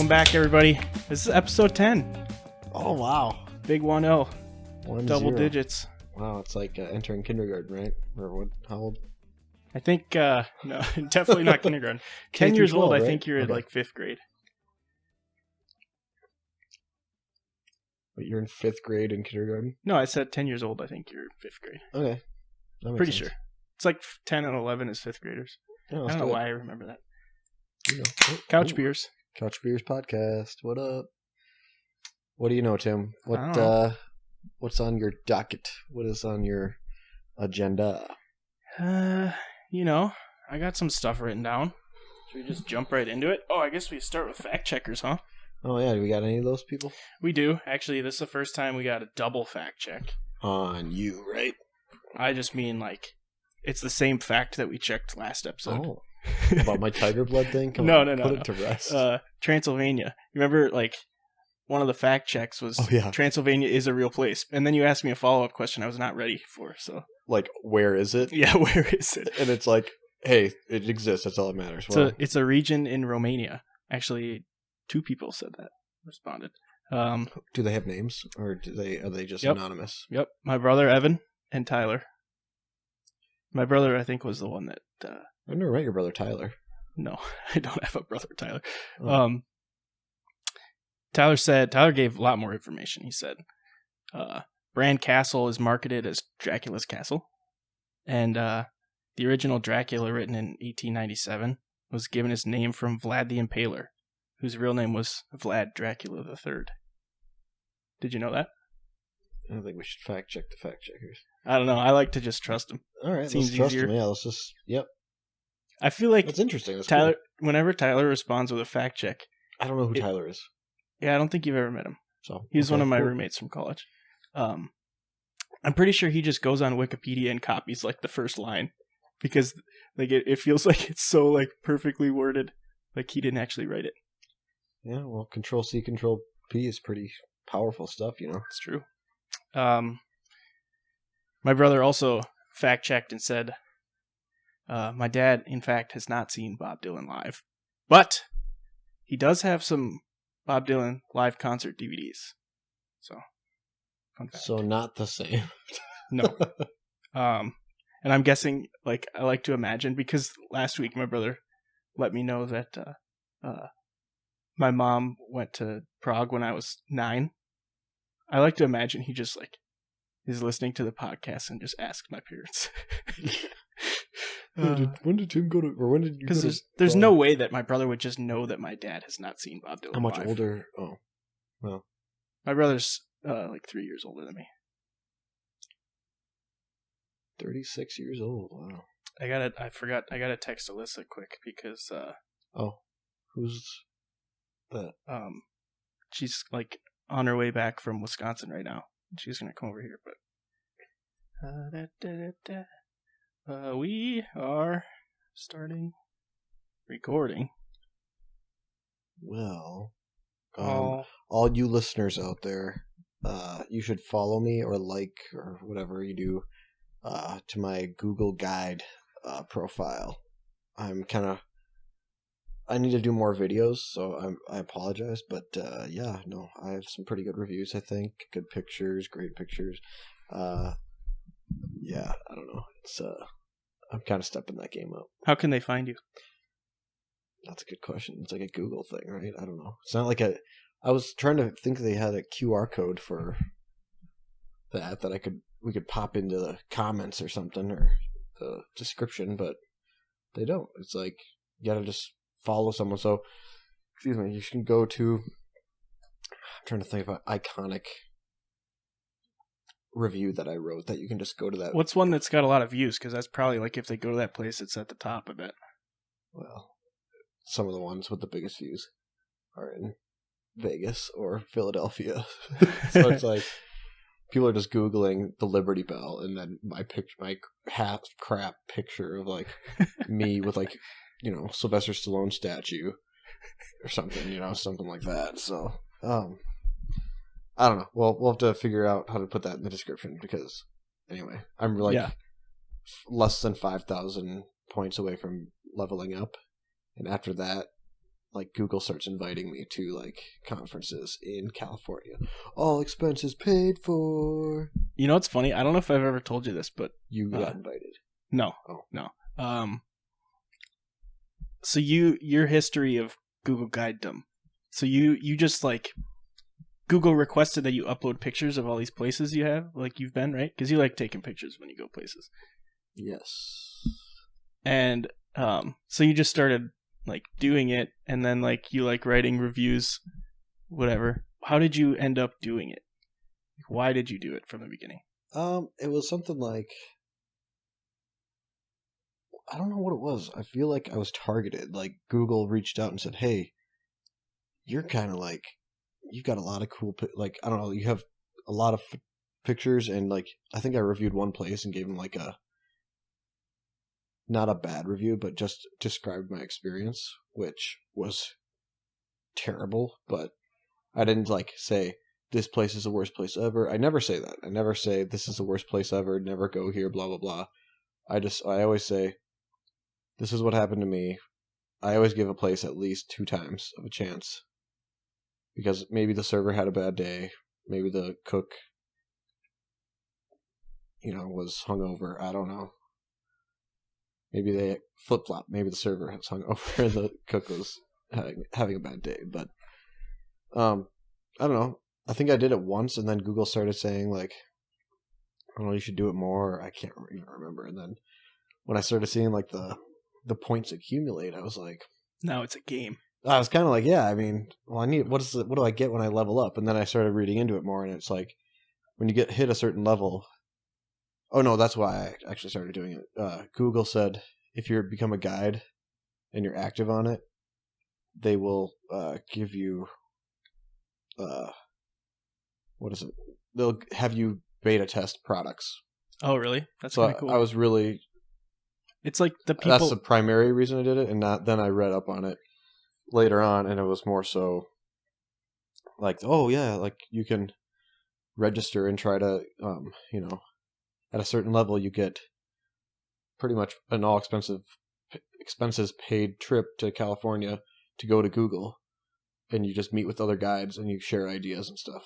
back, everybody. This is episode 10. Oh, wow. Big 1-0. 1-0. Double digits. Wow, it's like entering kindergarten, right? Or what? How old? I think, no, definitely not kindergarten. 10 through years 12, old, I right? think you're Okay. at like 5th grade. But you're in 5th grade in kindergarten? No, I said 10 years old, I think you're 5th grade. Okay. That makes Pretty sense. sure. It's like 10 and 11 is 5th graders. Yeah, I let's don't know do it. why I remember that. You know. Couch Ooh. beers. Couch Beers podcast. What up? What do you know, Tim? I don't know. What's on your docket? What is on your agenda? I got some stuff written down. Should we just jump right into it? Oh, I guess we start with fact checkers, huh? Oh, yeah. Do we got any of those people? We do. Actually, this is the first time we got a double fact check. On you, right? I just mean, like, it's the same fact that we checked last episode. Oh. About my tiger blood thing? Come No, on, no, no, Put no. it to rest. Transylvania. You remember, like, one of the fact checks was Transylvania is a real place. And then you asked me a follow-up question I was not ready for, so. Like, where is it? Yeah, where is it? And it's like, hey, it exists. That's all that matters. It's a region in Romania. Actually, 2 people said that, responded. Do they have names, or are they just Yep. anonymous? Yep, my brother Evan and Tyler. My brother, I think, was the one that... I've never met your brother Tyler. No, I don't have a brother, Tyler. Oh. Tyler gave a lot more information. He said, Bran Castle is marketed as Dracula's castle. And the original Dracula, written in 1897, was given his name from Vlad the Impaler, whose real name was Vlad Dracula III. Did you know that? I don't think we should fact check the fact checkers. I don't know. I like to just trust him. All right, Seems let's trust easier. him. Yeah, let's just. Yep, I feel like that's interesting. That's Tyler, cool. whenever Tyler responds with a fact check, I don't know who Tyler is. yeah, I don't think you've ever met him. So He's one of my cool. roommates from college. I'm pretty sure he just goes on Wikipedia and copies like the first line because like it feels like it's so like perfectly worded, like he didn't actually write it. Yeah, well, Control C, Control P is pretty powerful stuff, you know. It's true. My brother also fact checked and said, my dad, in fact, has not seen Bob Dylan live, but he does have some Bob Dylan live concert DVDs. So, fun fact. So not the same. No. And I'm guessing, like, I like to imagine, because last week my brother let me know that my mom went to Prague when I was 9. I like to imagine he just, like, is listening to the podcast and just asked my parents. When did Tim go to, or when did you? Because there's no way that my brother would just know that my dad has not seen Bob Dylan How much live. older? Oh, well, My brother's like 3 years older than me. 36 years old. Wow. I gotta text Alyssa quick because Oh, who's that? she's like on her way back from Wisconsin right now. She's gonna come over here, but we are starting recording. Well, Oh, all you listeners out there, you should follow me or like or whatever you do to my Google Guide profile. I need to do more videos, so I apologize, but yeah, no, I have some pretty good reviews, I think. Good pictures, great pictures. Yeah, I don't know. It's I'm kind of stepping that game up. how can they find you? That's a good question. It's like a Google thing, right? I don't know. It's not like I was trying to think they had a QR code for that we could pop into the comments or something or the description, but they don't. It's like you gotta just follow someone. So, excuse me, you should go to. I'm trying to think of an iconic review that I wrote that you can just go to that. What's one that's got a lot of views? Because that's probably like if they go to that place, it's at the top. I bet. Well, some of the ones with the biggest views are in Vegas or Philadelphia. So it's like people are just Googling the Liberty Bell and then my half crap picture of like me with like, you know, Sylvester Stallone statue or something, you know, something like that. So, I don't know. Well, we'll have to figure out how to put that in the description because anyway, I'm like less than 5,000 points away from leveling up. And after that, like Google starts inviting me to like conferences in California. All expenses paid for. You know what's funny? I don't know if I've ever told you this, but You got invited. no, Oh. no. So your history of Google Guidedom. So you just like Google requested that you upload pictures of all these places you have, like you've been, right? Because you like taking pictures when you go places. Yes. And so you just started like doing it, and then like you like writing reviews, whatever. How did you end up doing it? Why did you do it from the beginning? It was something like, I don't know what it was. I feel like I was targeted. Like Google reached out and said, "Hey, you're kind of like, you got a lot of cool, like I don't know, you have a lot of pictures." And like I think I reviewed one place and gave them like a, not a bad review, but just described my experience, which was terrible. But I didn't like say this place is the worst place ever. I never say that. I never say this is the worst place ever. Never go here. Blah blah blah. I always say, this is what happened to me. I always give a place at least 2 times of a chance, because maybe the server had a bad day. Maybe the cook, was hungover. I don't know. Maybe they flip-flop. Maybe the server was hungover and the cook was having a bad day. But I don't know. I think I did it once, and then Google started saying, like, I don't know, you should do it more. I can't even remember. And then when I started seeing, like, the points accumulate, I was like... Now it's a game. I was kind of like, yeah, I mean, well, what do I get when I level up? And then I started reading into it more, and it's like, when you hit a certain level... Oh, no, that's why I actually started doing it. Google said, if you become a guide and you're active on it, they will give you... what is it? They'll have you beta test products. Oh, really? That's so kind of cool. I was really... It's like the people... That's the primary reason I did it, and then I read up on it later on, and it was more so like, oh, yeah, like you can register and try to, at a certain level you get pretty much an expenses paid trip to California to go to Google, and you just meet with other guides and you share ideas and stuff.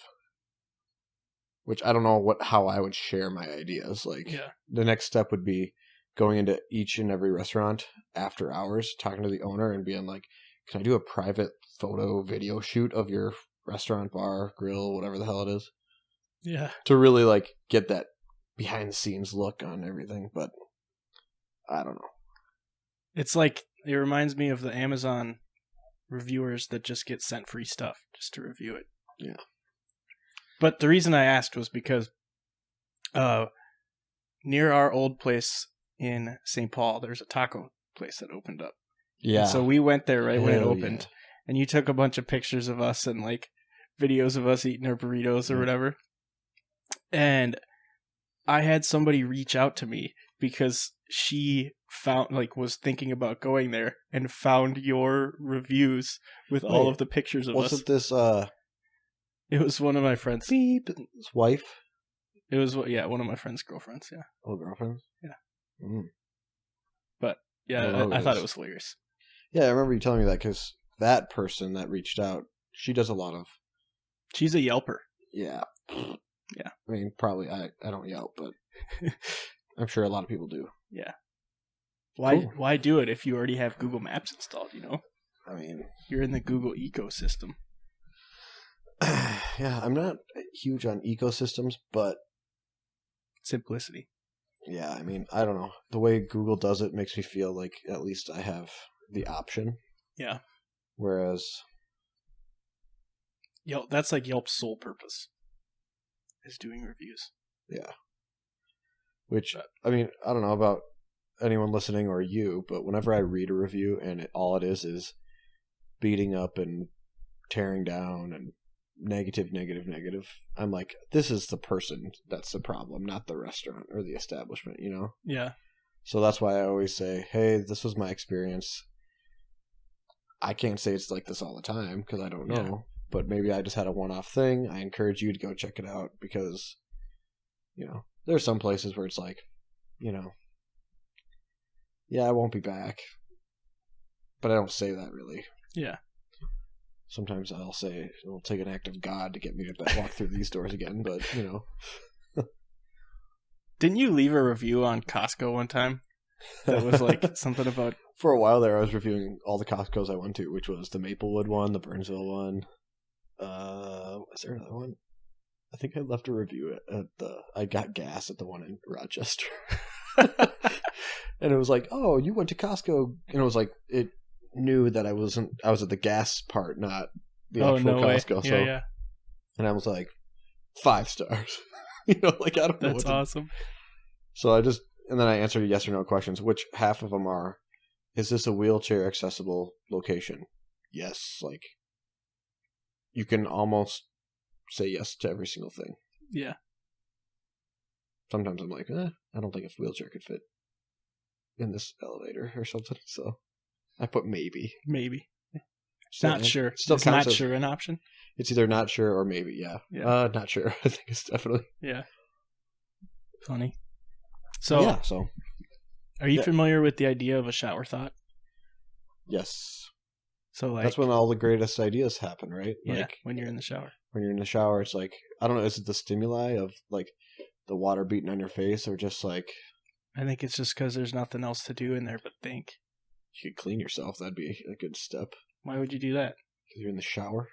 Which I don't know how I would share my ideas. Like, The next step would be going into each and every restaurant after hours, talking to the owner and being like, can I do a private photo video shoot of your restaurant, bar, grill, whatever the hell it is? Yeah. To really like get that behind the scenes look on everything. But I don't know. It's like, it reminds me of the Amazon reviewers that just get sent free stuff just to review it. Yeah. But the reason I asked was because near our old place in St. Paul, there's a taco place that opened up. Yeah. And so we went there right when it Hell opened. yeah. And you took a bunch of pictures of us and like videos of us eating our burritos or whatever. And I had somebody reach out to me because she was thinking about going there and found your reviews with all of the pictures of us. Wasn't this It was one of my friends. his wife? It was one of my friend's girlfriends. Yeah. Oh, girlfriend? Yeah. Mm. But yeah, I thought it was hilarious. Yeah, I remember you telling me that, because that person that reached out, she does a lot of... She's a Yelper. Yeah. Yeah. I mean, probably I don't Yelp, but I'm sure a lot of people do. Yeah. Why do it if you already have Google Maps installed, I mean... You're in the Google ecosystem. Yeah, I'm not huge on ecosystems, but... Simplicity. Yeah, I mean, I don't know. The way Google does it makes me feel like at least I have the option. Yeah. Whereas... That's like Yelp's sole purpose, is doing reviews. Yeah. Which, I mean, I don't know about anyone listening or you, but whenever I read a review and all it is beating up and tearing down and negative, I'm like, this is the person that's the problem, not the restaurant or the establishment, Yeah. So that's why I always say, hey, this was my experience. I can't say it's like this all the time because I don't know, but maybe I just had a one-off thing. I encourage you to go check it out because, there's some places where it's like, yeah, I won't be back, but I don't say that really. Yeah. Sometimes I'll say it'll take an act of God to get me to walk through these doors again, but Didn't you leave a review on Costco one time that was like something about? For a while there, I was reviewing all the Costco's I went to, which was the Maplewood one, the Burnsville one. Is there another one? I think I left a review at the. I got gas at the one in Rochester, and it was like, "Oh, you went to Costco," and it was like it knew that I was at the gas part, not the actual Costco. Way. So, Yeah. and I was like 5 stars. Like I don't know. That's awesome. So and then I answered yes or no questions, which half of them are, is this a wheelchair accessible location? Yes. Like, you can almost say yes to every single thing. Yeah. Sometimes I'm like, I don't think a wheelchair could fit in this elevator or something. So I put maybe. Maybe. Still, not sure. Still is not sure an option? It's either not sure or maybe, yeah. Not sure. I think it's definitely. Yeah. Funny. So, are you familiar with the idea of a shower thought? Yes. So, like, that's when all the greatest ideas happen, right? Yeah, like, when you're in the shower. When you're in the shower, it's like, I don't know, is it the stimuli of, like, the water beating on your face, or just, like... I think it's just because there's nothing else to do in there but think. You could clean yourself. That'd be a good step. Why would you do that? Because you're in the shower?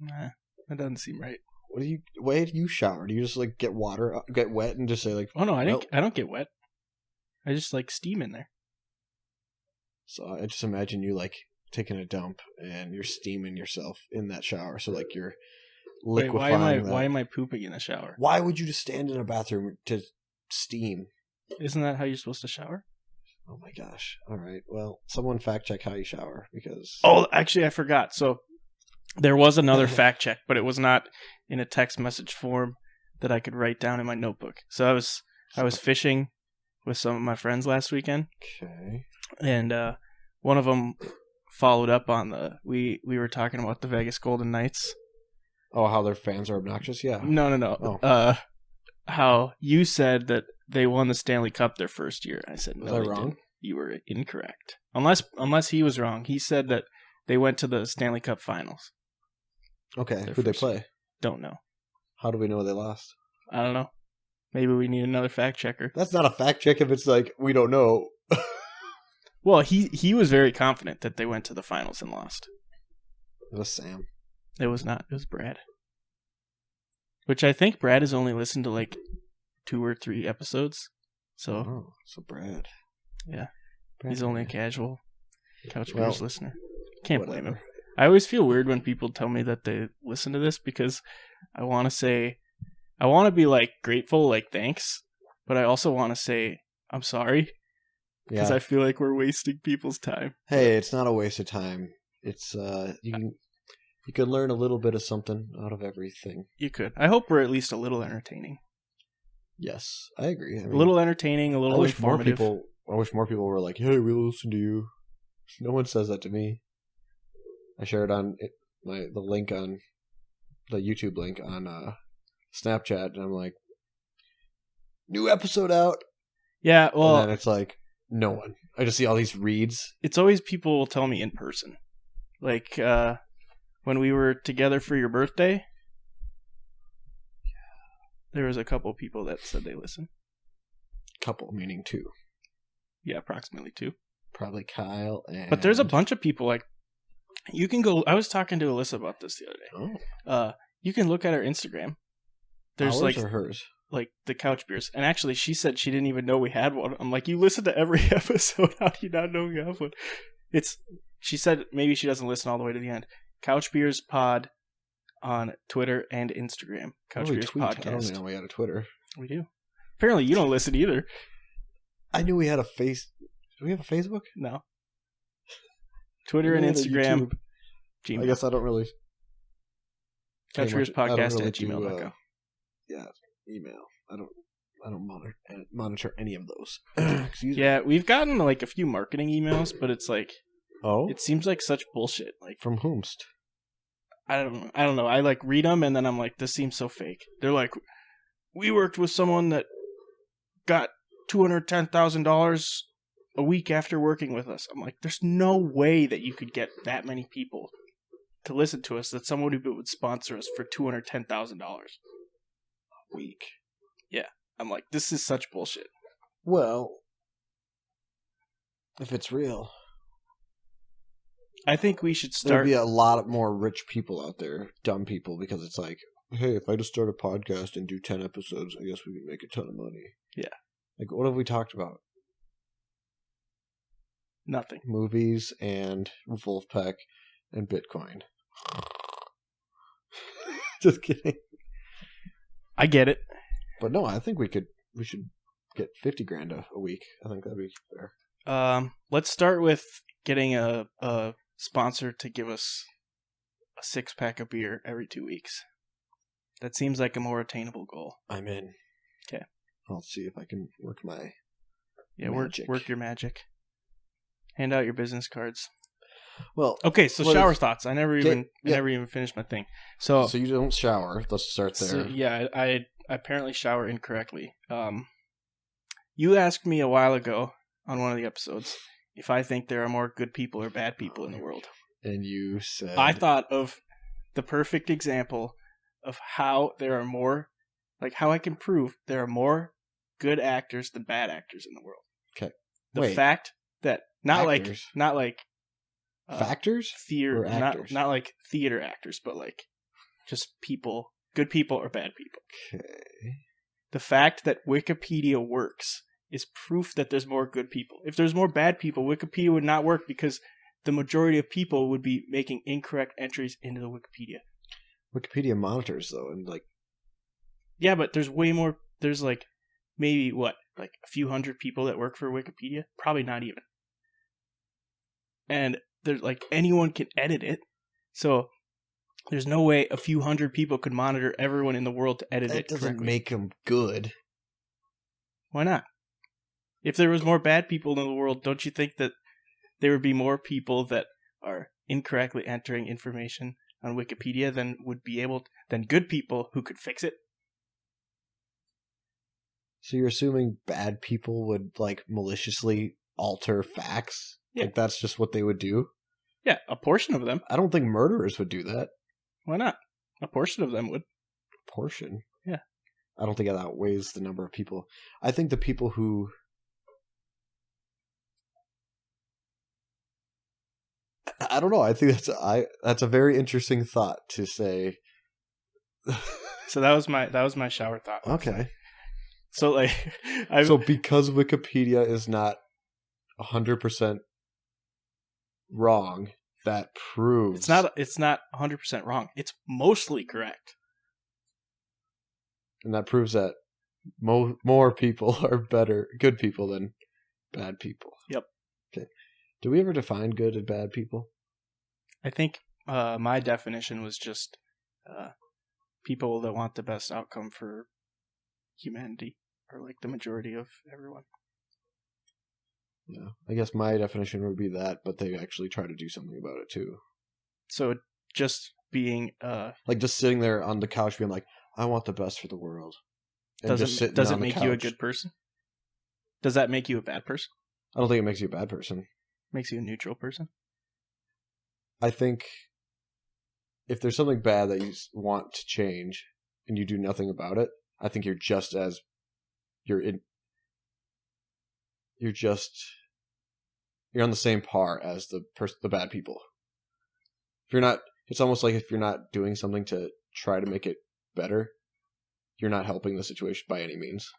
Nah, that doesn't seem right. Why do you shower? Do you just, like, get wet and just say, like... Oh, no, I don't get wet. I just, like, steam in there. So I just imagine you, like, taking a dump and you're steaming yourself in that shower. So, like, you're liquefying. Why am I pooping in the shower? Why would you just stand in a bathroom to steam? Isn't that how you're supposed to shower? Oh, my gosh. All right. Well, someone fact check how you shower, because... Oh, actually, I forgot. So there was another fact check, but it was not in a text message form that I could write down in my notebook. So I was fishing with some of my friends last weekend. Okay. And one of them followed up on we were talking about the Vegas Golden Knights. Oh, how their fans are obnoxious? Yeah. No. Oh. How you said that they won the Stanley Cup their first year. I said, no, was I wrong? Didn't. You were incorrect. Unless he was wrong. He said that they went to the Stanley Cup Finals. Okay. Who'd they play? Don't know. How do we know they lost? I don't know. Maybe we need another fact checker. That's not a fact check if it's like, we don't know. Well, he was very confident that they went to the finals and lost. It was Sam. It was not. It was Brad. Which I think Brad has only listened to like 2 or 3 episodes. So Brad. Yeah. Brad, he's only a casual Couch Beers listener. Can't blame him. Whatever. I always feel weird when people tell me that they listen to this because I want to be like grateful, like thanks, but I also want to say I'm sorry because I feel like we're wasting people's time. Hey, it's not a waste of time. It's you can learn a little bit of something out of everything. You could. I hope we're at least a little entertaining. Yes, I agree. I mean, a little entertaining, a little informative. I wish more people were like, "Hey, we listen to you." No one says that to me. I shared on the link on the YouTube link on Snapchat, and I'm like, "New episode out." Yeah, well, and then it's like no one. I just see all these reads. It's always people will tell me in person, like when we were together for your birthday. There was a couple people that said they listen. Couple meaning 2. Yeah, approximately 2. Probably Kyle and... But there's a bunch of people, like, you can go... I was talking to Alyssa about this the other day. Oh. You can look at her Instagram. There's ours or hers? Like, the Couch Beers. And actually, she said she didn't even know we had one. I'm like, you listen to every episode. How do you not know we have one? She said maybe she doesn't listen all the way to the end. Couch Beers Pod on Twitter and Instagram. Couch Beers Podcast. I don't even know we had a Twitter. We do. Apparently, you don't listen either. I knew we had a face... Do we have a Facebook? No. Twitter and Instagram. Gmail. I guess I don't really... CouchBeersPodcast@gmail.com. Yeah, email. I don't monitor any of those. Excuse me. Yeah, we've gotten like a few marketing emails, but it's like... Oh? It seems like such bullshit. Like from whomst? I don't know. I like read them and then I'm like, this seems so fake. They're like, we worked with someone that got $210,000 a week after working with us. I'm like, there's no way that you could get that many people to listen to us that someone who would sponsor us for $210,000 a week. Yeah. I'm like, this is such bullshit. Well, if it's real, I think we should there'd start. be a lot more rich people out there, dumb people, because it's like, hey, if I just start a podcast and do 10 episodes, I guess we can make a ton of money. Yeah. Like, what have we talked about? Nothing. Movies and Wolfpack and Bitcoin. Just kidding. I get it. But no, I think we should get 50 grand a week. I think that'd be fair. Let's start with getting a sponsor to give us a 6-pack of beer every 2 weeks. That seems like a more attainable goal. I'm in. Okay. I'll see if I can work my magic. Work your magic. Hand out your business cards. Well, okay. So shower thoughts. I never even finished my thing. So you don't shower. Let's start there. So, yeah, I apparently shower incorrectly. You asked me a while ago on one of the episodes if I think there are more good people or bad people in the world. And you said... I thought of the perfect example of how there are more... Like, how I can prove there are more good actors than bad actors in the world. Okay. The fact that... Not actors. like... Factors? Theater, or actors? Not like theater actors, but like just people, good people or bad people. Okay. The fact that Wikipedia works is proof that there's more good people. If there's more bad people, Wikipedia would not work because the majority of people would be making incorrect entries into the Wikipedia. Wikipedia monitors, though, and like... Yeah, but there's way more... There's like, maybe, like a few hundred people that work for Wikipedia? Probably not even. And there's like, anyone can edit it. So there's no way a few hundred people could monitor everyone in the world to edit it correctly. That doesn't make them good. Why not? If there was more bad people in the world, don't you think that there would be more people that are incorrectly entering information on Wikipedia than good people who could fix it? So you're assuming bad people would like maliciously alter facts? Yeah. Like that's just what they would do? Yeah, a portion of them. I don't think murderers would do that. Why not? A portion of them would. A portion? Yeah. I don't think that outweighs the number of people. I think the people who... I don't know. I think that's a very interesting thought to say. So that was my shower thought. Okay. So like, so because Wikipedia is not 100% wrong, that proves it's not 100% wrong. It's mostly correct. And that proves that more people are good people than bad people. Yep. Okay. Do we ever define good and bad people? I think my definition was just people that want the best outcome for humanity, or like the majority of everyone. Yeah, I guess my definition would be that, but they actually try to do something about it too. So just being like just sitting there on the couch being like, I want the best for the world. And does it make you a good person? Does that make you a bad person? I don't think it makes you a bad person. Makes you a neutral person? I think if there's something bad that you want to change and you do nothing about it, I think you're on the same par as the bad people. If you're not, it's almost like if you're not doing something to try to make it better, you're not helping the situation by any means.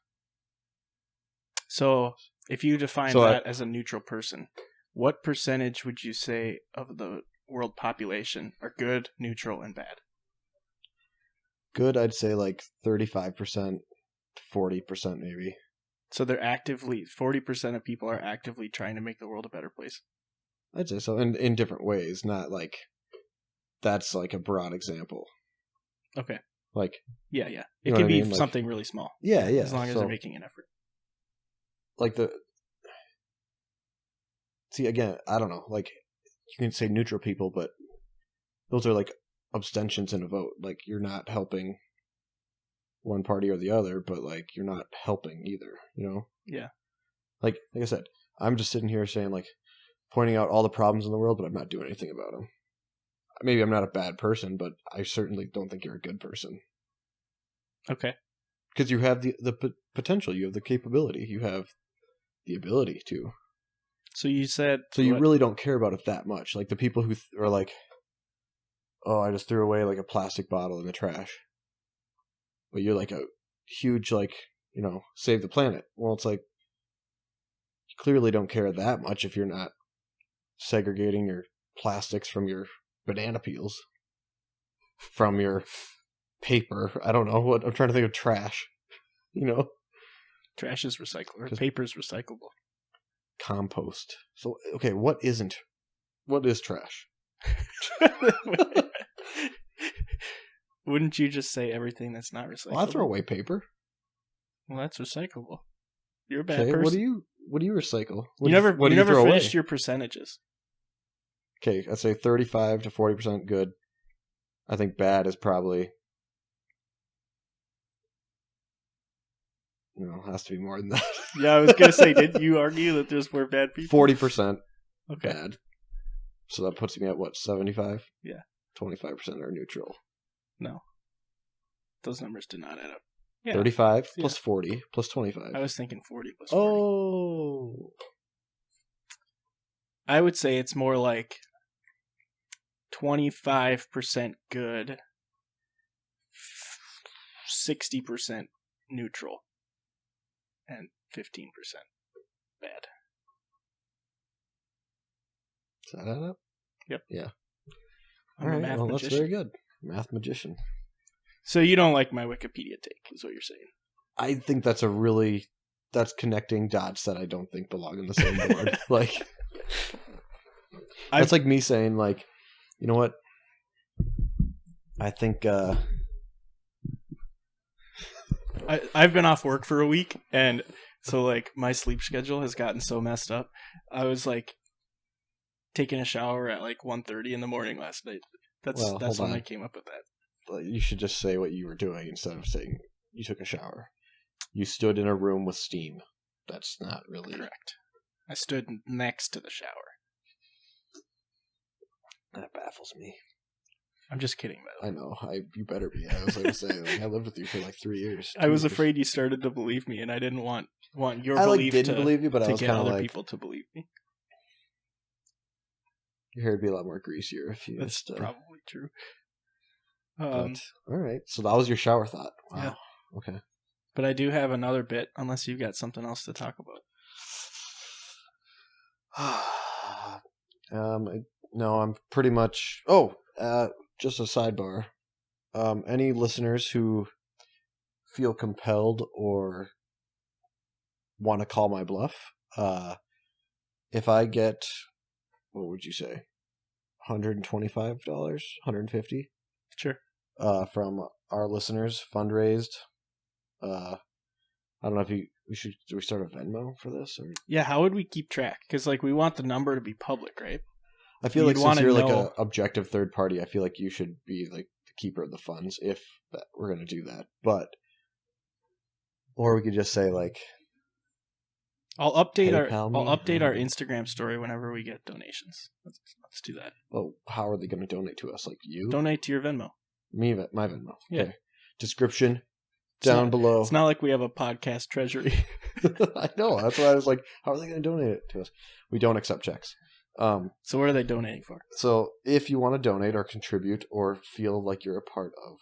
So if you define that as a neutral person, what percentage would you say of the world population are good, neutral, and bad? Good, I'd say like 35% to 40% maybe. So they're 40% of people are actively trying to make the world a better place. I'd say so, in different ways, not like, that's like a broad example. Okay. Like, yeah. It can be something really small. Yeah. As long as they're making an effort. Like see, again, I don't know, like, you can say neutral people, but those are like abstentions in a vote. Like, you're not helping one party or the other, but like, you're not helping either, you know? Yeah. Like I said, I'm just sitting here saying, like, pointing out all the problems in the world, but I'm not doing anything about them. maybe I'm not a bad person, but I certainly don't think you're a good person. Okay. Because you have the potential, you have the capability, you have the ability to. So you said... So you really don't care about it that much. Like the people who are like, oh, I just threw away like a plastic bottle in the trash. But you're like a huge, like, you know, save the planet. Well, it's like, you clearly don't care that much if you're not segregating your plastics from your banana peels, from your paper. I don't know what I'm trying to think of. Trash, you know. Trash is recyclable. Or paper is recyclable. Compost. So okay, what is trash? Wouldn't you just say everything that's not recyclable? Well, I throw away paper. Well, that's recyclable. You're a bad Okay, person. what do you recycle? You never throw finished away? your percentages. Okay, I'd say 35 to 40% good. I think bad is probably... No, it has to be more than that. Yeah, I was going to say, did you argue that there's more bad people? 40% okay. bad. So that puts me at what, 75? Yeah. 25% are neutral. No. Those numbers did not add up. Yeah. 35 plus 40 plus 25. I was thinking 40 plus 40. Oh. I would say it's more like 25% good, 60% neutral, and 15% bad. Does that add up? Yep. Yeah. I'm all a right. math Well, magician. that's very good. Math magician. So you don't like my Wikipedia take, is what you're saying? I think that's that's connecting dots that I don't think belong in the same board. Like, that's like me saying, like, you know what? I think I've been off work for a week, and so like my sleep schedule has gotten so messed up. I was like taking a shower at like 1:30 in the morning last night. That's when I came up with that. You should just say what you were doing instead of saying you took a shower. You stood in a room with steam. That's not really correct. I stood next to the shower. That baffles me. I'm just kidding, by the way. I know. You better be. I was going to say, like, I lived with you for like 3 years. I was afraid you started to believe me, and I didn't want your I belief didn't believe you, but I was get kind of other like, people to believe me. Your hair would be a lot more greasier if you. That's probably true. But, all right. So that was your shower thought. Wow. Yeah. Okay. But I do have another bit, unless you've got something else to talk about. No, I'm pretty much. Oh, just a sidebar. Any listeners who feel compelled or want to call my bluff, if I get, what would you say, $125, $150? Sure. From our listeners, fundraised. I don't know if do we start a Venmo for this? Or? Yeah, how would we keep track? Because like we want the number to be public, right? I feel like since you're like an objective third party, I feel like you should be like the keeper of the funds if we're going to do that. But, or we could just say like, I'll update PayPal our Instagram story whenever we get donations. Let's do that. Well, how are they going to donate to us? Like you? Donate to your Venmo. My Venmo. Yeah. Okay. Description down below. It's not like we have a podcast treasury. I know. That's why I was like, how are they going to donate it to us? We don't accept checks. So what are they donating for? So if you want to donate or contribute or feel like you're a part of,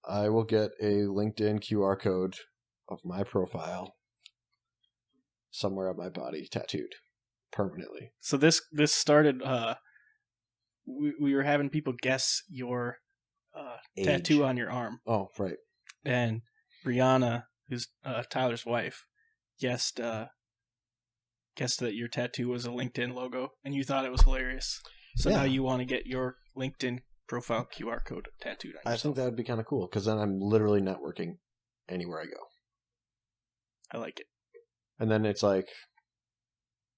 I will get a LinkedIn QR code of my profile somewhere on my body tattooed permanently. So this started, we were having people guess your tattoo on your arm. Oh, right. And Brianna, who's Tyler's wife, guessed that your tattoo was a LinkedIn logo, and you thought it was hilarious. So now you want to get your LinkedIn profile QR code tattooed on yourself. I think that would be kind of cool, because then I'm literally networking anywhere I go. I like it. And then it's like...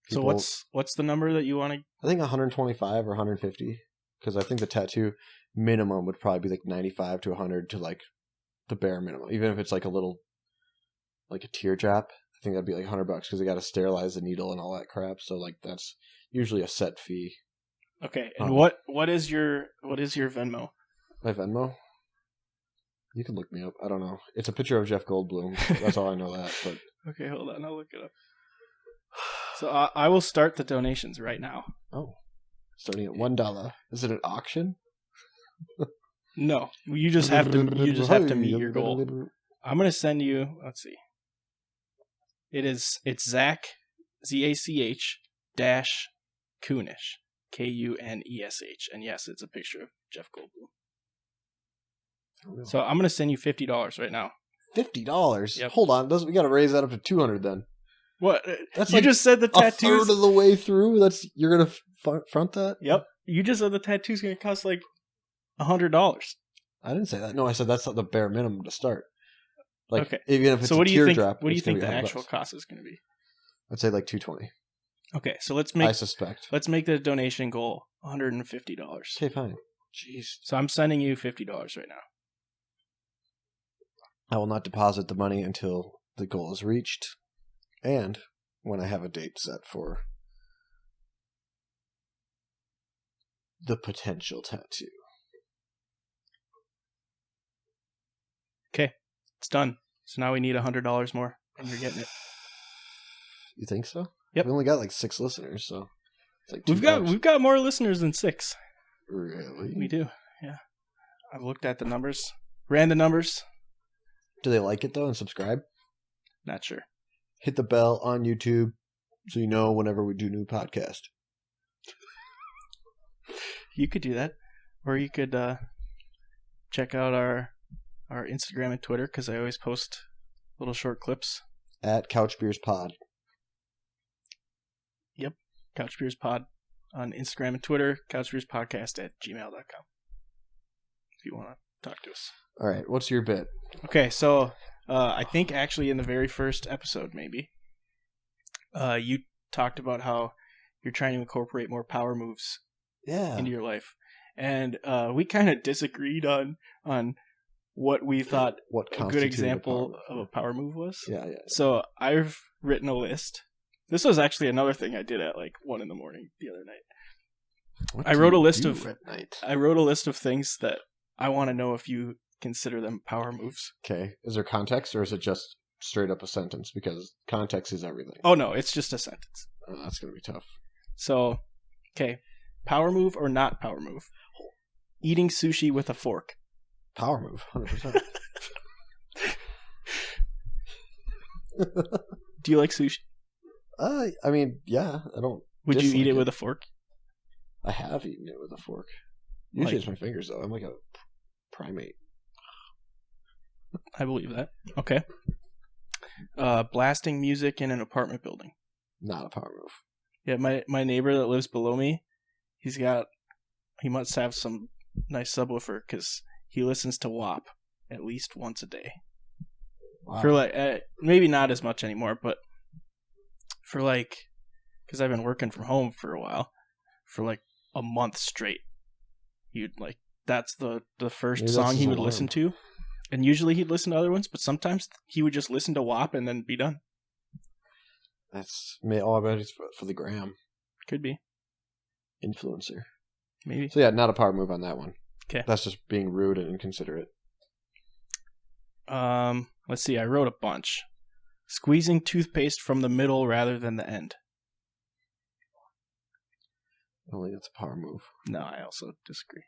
So what's the number that you want to... I think 125 or 150, because I think the tattoo minimum would probably be like 95 to 100 to like the bare minimum. Even if it's like a little, like a teardrop, I think that'd be like $100 because they got to sterilize the needle and all that crap. So like that's usually a set fee. Okay, and what is your Venmo? My Venmo? You can look me up. I don't know. It's a picture of Jeff Goldblum. That's all I know that. But okay, hold on. I'll look it up. So I will start the donations right now. Oh, starting at $1. Is it an auction? No, you just have to meet your goal. I'm gonna send you. Let's see. It's Zach ZACH dash Kunish KUNESH, and yes, it's a picture of Jeff Goldblum. So I'm gonna send you $50 right now. $50? Yep. Hold on, we gotta raise that up to $200 then. What? That's you just said the tattoos a third of the way through. You're gonna front that? Yep. You just said the tattoo's gonna cost like $100. I didn't say that. No, I said that's not the bare minimum to start. Like, okay. Even if it's so what a do you think? teardrop, What do you think the $100. actual cost is gonna be? I'd say like $220. Okay, so let's make the donation goal $150. Okay, fine. Jeez. So I'm sending you $50 right now. I will not deposit the money until the goal is reached, and when I have a date set for the potential tattoo. Okay, it's done. So now we need $100 more, and you're getting it. You think so? Yep. We only got like 6 listeners, so it's like we've got more listeners than 6. Really? We do. Yeah. I've looked at the numbers, ran the numbers. Do they like it though and subscribe? Not sure. Hit the bell on YouTube so you know whenever we do new podcast. You could do that, or you could check out our Instagram and Twitter, because I always post little short clips at Couch Beers Pod. Yep, Couch Beers Pod on Instagram and Twitter. couchbeerspodcast@gmail.com. If you want to talk to us. All right, what's your bit? Okay, so I think actually in the very first episode, maybe you talked about how you're trying to incorporate more power moves into your life, and we kind of disagreed on what we thought what a good example of a power move was. Yeah. So I've written a list. This was actually another thing I did at like 1 a.m. the other night. I wrote a list of things that I want to know if you consider them power moves. Okay. Is there context, or is it just straight up a sentence? Because context is everything. Oh no, it's just a sentence. Oh, that's gonna be tough. So, okay, power move or not power move? Eating sushi with a fork. Power move, 100%. Do you like sushi? I mean, yeah. I don't. Would you eat it with a fork? I have eaten it with a fork. Usually it's my fingers, though. I'm like a primate. I believe that. Okay. Blasting music in an apartment building. Not a power move. Yeah, my neighbor that lives below me, he must have some nice subwoofer because he listens to WAP at least once a day. Wow. For like maybe not as much anymore, but for like, because I've been working from home for a while, for like a month straight, that's the first song he would listen to, and usually he'd listen to other ones, but sometimes he would just listen to WAP and then be done. That's all about it for the gram. Could be influencer, maybe. So yeah, not a power move on that one. Okay, that's just being rude and inconsiderate. Let's see. I wrote a bunch. Squeezing toothpaste from the middle rather than the end. I don't think that's a power move. No, I also disagree.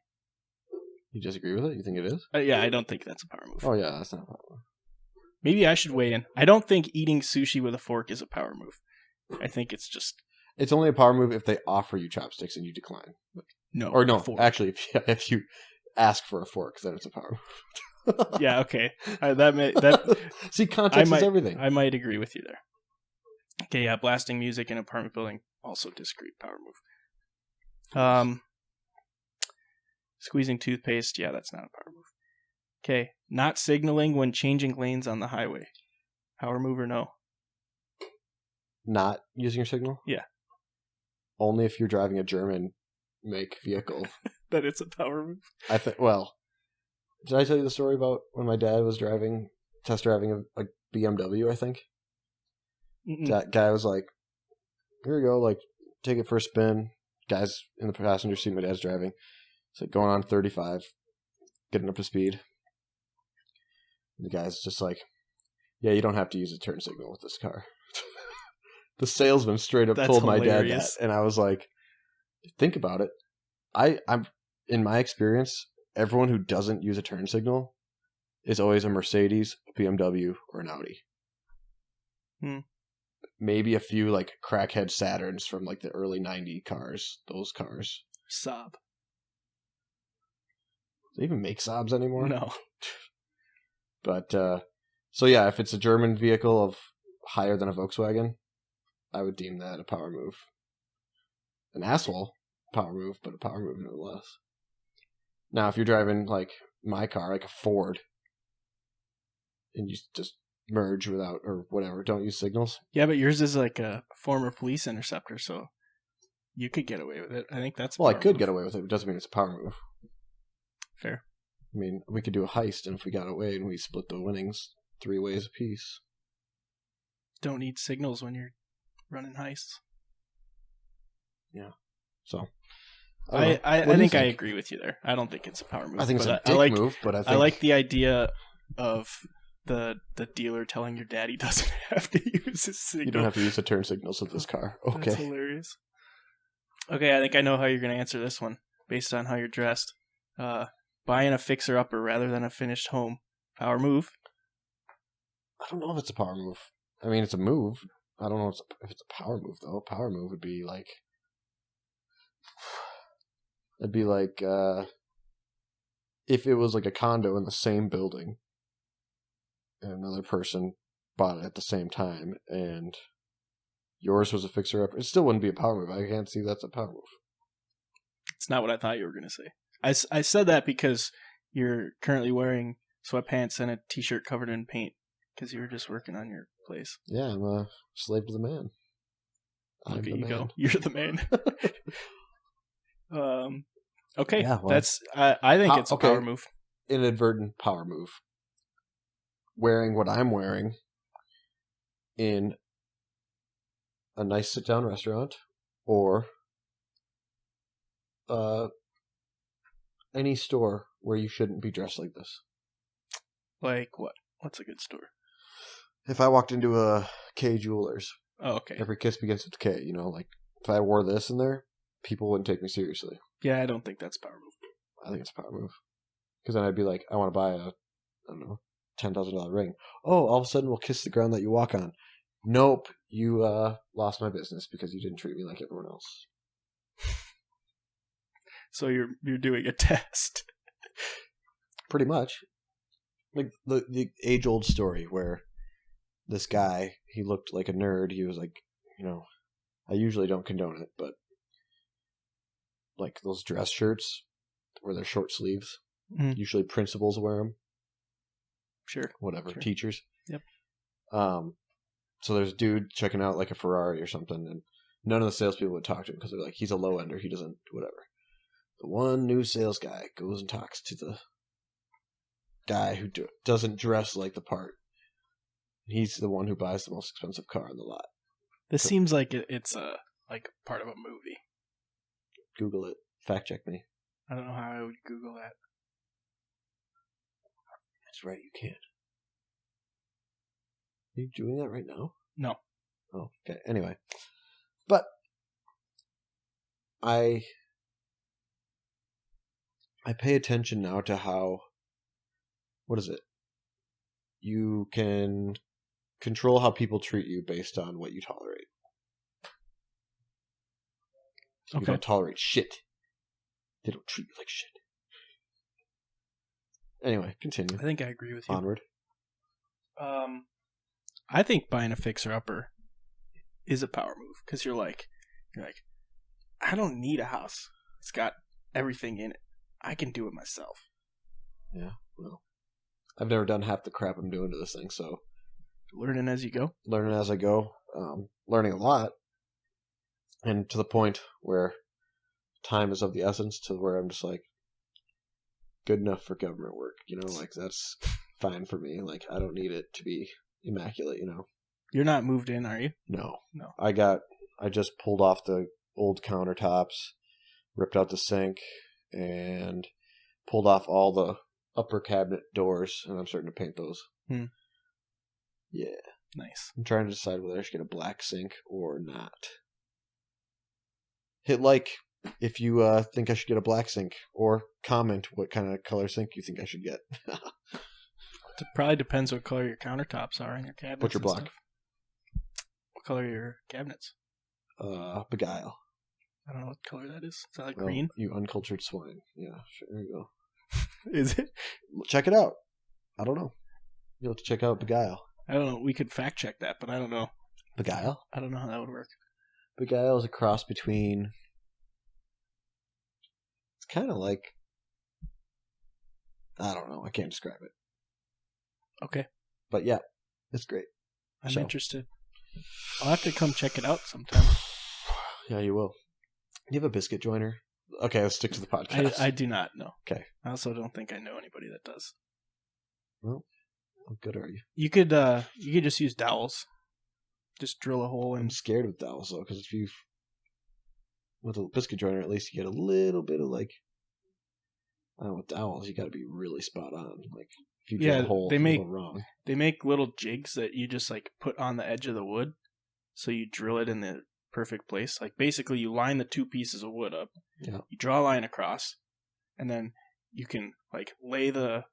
You disagree with it? You think it is? Yeah, I don't think that's a power move. Oh yeah, that's not a power move. Maybe I should weigh in. I don't think eating sushi with a fork is a power move. I think it's just... It's only a power move if they offer you chopsticks and you decline. No. Or no, actually, if you ask for a fork, then it's a power move. Yeah, okay. See, context is everything. I might agree with you there. Okay, yeah, blasting music in an apartment building, also discrete power move. Squeezing toothpaste, yeah, that's not a power move. Okay, not signaling when changing lanes on the highway. Power move or no? Not using your signal? Yeah. Only if you're driving a German make vehicle. That it's a power move? I think, well, did I tell you the story about when my dad was test driving a BMW, I think? Mm-mm. That guy was like, here you go, like, take it for a spin. Guys in the passenger seat, my dad's driving. It's like going on 35, getting up to speed. And the guy's just like, yeah, you don't have to use a turn signal with this car. The salesman straight up That's told my dad that. hilarious. And I was like, think about it. I'm in my experience, everyone who doesn't use a turn signal is always a Mercedes, a BMW, or an Audi. Maybe a few like crackhead Saturns from like the early 90 cars. Those cars. Saab. Do they even make Saabs anymore? No. But, so yeah, if it's a German vehicle of higher than a Volkswagen, I would deem that a power move. An asshole power move, but a power move nonetheless. Now, if you're driving like my car, like a Ford, and you just merge without, or whatever, don't use signals. Yeah, but yours is like a former police interceptor, so you could get away with it. I think that's Well, I could get away with it, but it doesn't mean it's a power move. Fair. I mean, we could do a heist, and if we got away and we split the winnings 3 ways apiece. Don't need signals when you're running heists. Yeah. So, I What do you think I think? agree with you there. I don't think it's a power move. I think it's but a dick move, but I think I like the idea of the dealer telling your dad he doesn't have to use his signal. you don't have to use the turn signals with this car. That's Okay. hilarious. Okay, I think I know how you're going to answer this one based on how you're dressed. Buying a fixer-upper rather than a finished home. Power move. I don't know if it's a power move. I mean, it's a move. I don't know if it's a power move, though. A power move would be like... It'd be like... if it was like a condo in the same building, and another person bought it at the same time, and yours was a fixer-upper, it still wouldn't be a power move. I can't see that's a power move. It's not what I thought you were going to say. I said that because you're currently wearing sweatpants and a t-shirt covered in paint because you were just working on your place. Yeah, I'm a slave to the man. I'm Look the at you man. go. You're the man. Okay, Yeah, well, that's. I think it's a okay. power move. Inadvertent power move. Wearing what I'm wearing in a nice sit-down restaurant, or any store where you shouldn't be dressed like this. Like what? What's a good store? If I walked into a K Jewelers, Oh, okay. every kiss begins with K, you know, like if I wore this in there, people wouldn't take me seriously. Yeah, I don't think that's a power move. I think it's a power move. Because then I'd be like, I want to buy a, I don't know, $10,000 ring. Oh, all of a sudden we'll kiss the ground that you walk on. Nope, you lost my business because you didn't treat me like everyone else. So you're doing a test. Pretty much. Like the age-old story where this guy, he looked like a nerd. He was like, you know, I usually don't condone it, but like those dress shirts where they're short sleeves. Mhm. Usually principals wear them. Sure. Whatever, Sure. teachers. Yep. So there's a dude checking out like a Ferrari or something, and none of the salespeople would talk to him because they're like, he's a low ender. He doesn't, whatever. The one new sales guy goes and talks to the guy who doesn't dress like the part. He's the one who buys the most expensive car in the lot. This seems like it's like part of a movie. Google it. Fact check me. I don't know how I would Google that. That's right, you can't. Are you doing that right now? No. Oh, okay. Anyway. But I pay attention now to how, what is it? You can control how people treat you based on what you tolerate. You Okay. don't tolerate shit. They don't treat you like shit. Anyway, continue. I think I agree with you. Onward. I think buying a fixer-upper is a power move because you're like, I don't need a house. It's got everything in it. I can do it myself. Yeah, well, I've never done half the crap I'm doing to this thing, so Learning as you go. learning as I go, learning a lot, and to the point where time is of the essence, to where I'm just like, good enough for government work, you know, like that's fine for me. Like I don't need it to be immaculate, you know. You're not moved in, are you? No. No. I just pulled off the old countertops, ripped out the sink, and pulled off all the upper cabinet doors, and I'm starting to paint those. Yeah. Nice. I'm trying to decide whether I should get a black sink or not. Hit like if you think I should get a black sink, or comment what kind of color sink you think I should get. It probably depends what color your countertops are in your cabinets. What's your and block? stuff. What color are your cabinets? Beguile. I don't know what color that is. Is that like Well, green? You uncultured swine. Yeah, sure. There you go. Is it? Check it out. I don't know. You'll have to check out Beguile. I don't know. We could fact check that, but I don't know. Beguile? I don't know how that would work. Beguile is a cross between... It's kind of like... I don't know. I can't describe it. Okay. But yeah, it's great. I'm interested. I'll have to come check it out sometime. Yeah, you will. Do you have a biscuit joiner? Okay, let's stick to the podcast. I do not know. Okay. I also don't think I know anybody that does. Well, how good are you? You could just use dowels. Just drill a hole I'm and scared with dowels, though, because if you... With a biscuit joiner, at least you get a little bit of, like... I don't know, with dowels, you got to be really spot on. Like, if you drill a hole, they you make go wrong. They make little jigs that you just like put on the edge of the wood, so you drill it in the perfect place. Like basically, you line the two pieces of wood up. Yeah. You draw a line across, and then you can like lay the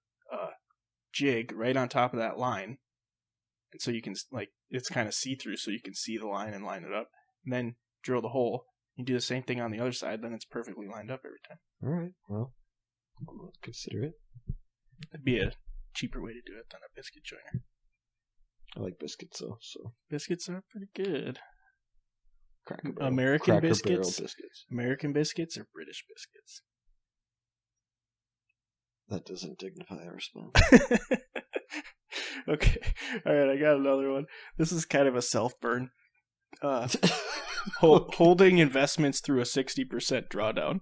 jig right on top of that line, and so you can like it's kind of see through, so you can see the line and line it up. And then drill the hole. You do the same thing on the other side, then it's perfectly lined up every time. All right. Well, I'll consider it. It'd be a cheaper way to do it than a biscuit joiner. I like biscuits, though. So Biscuits are pretty good. Cracker Barrel. American Cracker biscuits? Barrel biscuits. American biscuits or British biscuits? That doesn't dignify a response. Okay. All right, I got another one. This is kind of a self-burn. Holding investments through a 60% drawdown.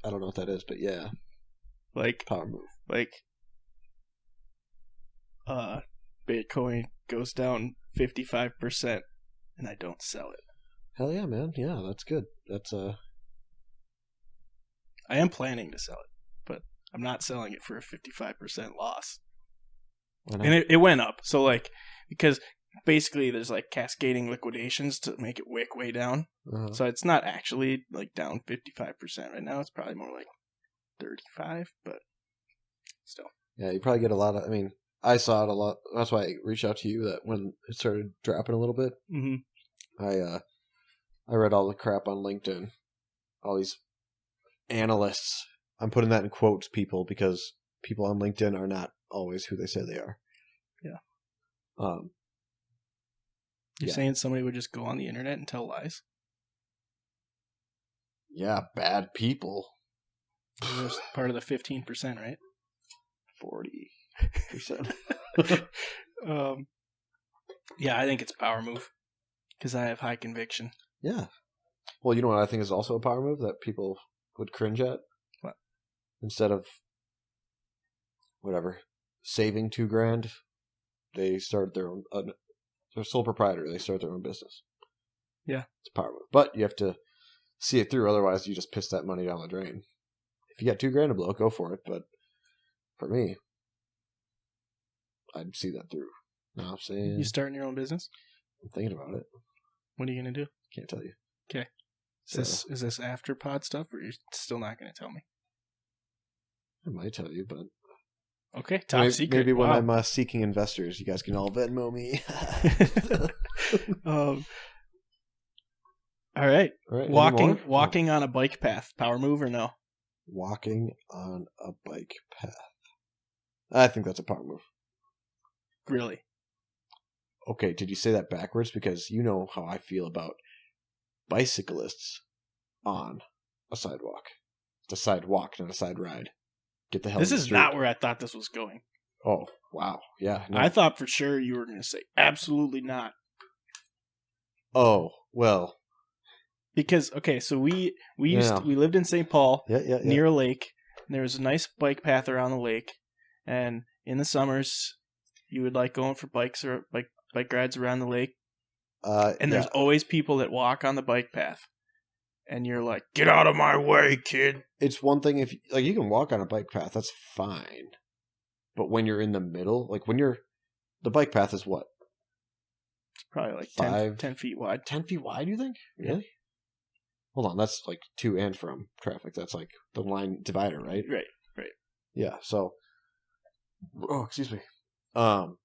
I don't know what that is, but yeah. Like, Power move. like, Bitcoin goes down 55% and I don't sell it. Hell yeah, man. Yeah, that's good. That's I am planning to sell it, but I'm not selling it for a 55% loss. And it went up. So like, because basically there's like cascading liquidations to make it wick way down. Uh-huh. So it's not actually like down 55% right now. It's probably more like 35, but still. Yeah, you probably get a lot of, I mean, I saw it a lot. That's why I reached out to you that when it started dropping a little bit, I read all the crap on LinkedIn. All these analysts. I'm putting that in quotes, people, because people on LinkedIn are not always who they say they are. Yeah. You're Yeah. saying somebody would just go on the internet and tell lies? Yeah, bad people. They're just part of the 15%, right? 40%. Yeah, I think it's a power move because I have high conviction. Yeah. Well, you know what I think is also a power move that people would cringe at? What? Instead of saving $2,000, they start their own. They're sole proprietor. They start their own business. Yeah, it's a power move, but you have to see it through. Otherwise, you just piss that money down the drain. If you got $2,000 to blow, go for it. But for me, I'd see that through. You know what I'm saying? You starting your own business? I'm thinking about it. What are you gonna do? Can't tell you. Okay. Is this after pod stuff, or you're still not gonna tell me? I might tell you, but okay, top secret. Maybe when I'm seeking investors, you guys can all Venmo me. All right. Walking on a bike path. Power move or no? Walking on a bike path. I think that's a power move. Really? Okay, did you say that backwards? Because you know how I feel about bicyclists on a sidewalk. It's a sidewalk, not a side ride. Get the hell. This is not where I thought this was going. Oh, wow. Yeah. No. I thought for sure you were going to say absolutely not. Oh, well. Because so we lived in St. Paul near a lake. And there was a nice bike path around the lake, and in the summers you would like going for bikes or bike rides around the lake. And there's always people that walk on the bike path. and you're like, "Get out of my way, kid." It's one thing if like you can walk on a bike path, that's fine. But when you're in the middle, like the bike path is what? It's probably like 10 feet wide. 10 feet wide, you think? Really? Hold on, that's like to and from traffic. That's like the line divider, right? Right. Yeah, so excuse me. No,